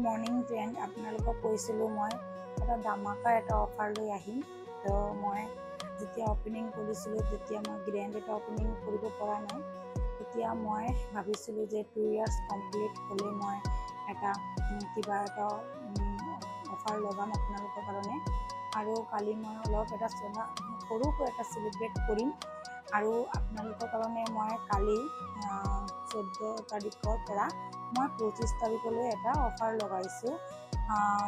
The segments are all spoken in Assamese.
মৰ্নিং ফ্ৰেণ্ড, আপোনালোকক কৈছিলোঁ মই এটা ধামাকা এটা অফাৰ লৈ আহিম। তো মই যেতিয়া অপেনিং কৰিছিলোঁ তেতিয়া মই গ্ৰেণ্ড এটা অপেনিং কৰিব পৰা নাই। তেতিয়া মই ভাবিছিলোঁ যে 2 years কমপ্লিট হ'লে মই এটা কিবা এটা অফাৰ লগাম আপোনালোকৰ কাৰণে। আৰু কালি মই অলপ এটা সৰুকৈ এটা চেলিব্ৰেট কৰিম। আৰু আপোনালোকৰ কাৰণে মই কালি 14 তাৰিখৰ পৰা মই 25 তাৰিখলৈ এটা অফাৰ লগাইছোঁ।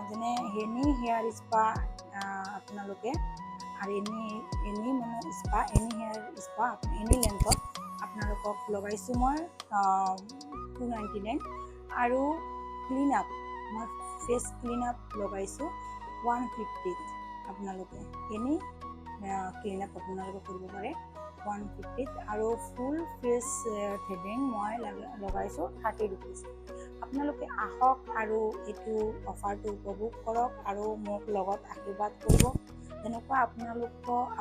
যেনে এনি হেয়াৰ স্পা আপোনালোকে আৰু এনি মানে spa, any hair spa any লেন্থত আপোনালোকক লগাইছোঁ মই 299। আৰু ক্লিন আপ, মই ফেচ ক্লিন আপ লগাইছোঁ 150। আপোনালোকে এনি ক্লিন আপ আপোনালোকে কৰিব পাৰে 150। আৰু ফুল ফেচ থ্ৰেডিং মই লগাইছোঁ 30 rupees। আপোনালোকে আহক আৰু এইটো অফাৰটো উপভোগ কৰক আৰু মোক লগত আশীৰ্বাদ কৰিব। যেনেকুৱা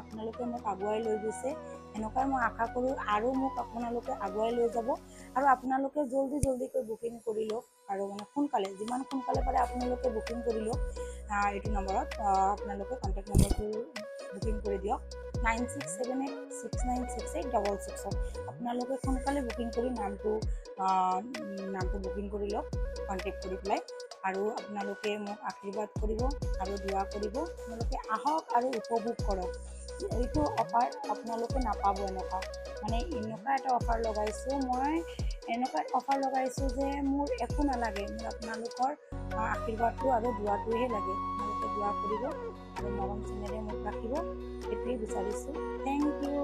আপোনালোকে মোক আগুৱাই লৈ গৈছে, এনেকুৱাই মই আশা কৰোঁ আৰু মোক আপোনালোকে আগুৱাই লৈ যাব। আৰু আপোনালোকে জল্দিকৈ বুকিং কৰি লওক, আৰু মানে সোনকালে, যিমান সোনকালে পাৰে আপোনালোকে বুকিং কৰি লওক। এইটো নম্বৰত আপোনালোকে কণ্টেক্ট নম্বৰটো বুকিং কৰি দিয়ক 9678696866। আপোনালোকে সোনকালে বুকিং কৰি নামটো বুকিং কৰি লওক, কণ্টেক্ট কৰি পেলাই। আৰু আপোনালোকে মোক আশীৰ্বাদ কৰিব আৰু দোৱা কৰিব। আপোনালোকে আহক আৰু উপভোগ কৰক। এইটো অফাৰ আপোনালোকে নাপাব। এনেকুৱা এটা অফাৰ লগাইছোঁ মই, এনেকুৱা অফাৰ লগাইছোঁ যে মোৰ একো নালাগে, মোৰ আপোনালোকৰ আশীৰ্বাদটো আৰু দোৱাটোহে লাগে। আপোনালোকে দোৱা কৰিব আৰু মৰম চেনেৰে মোক ৰাখিব, এইটোৱেই বিচাৰিছোঁ। Thank U.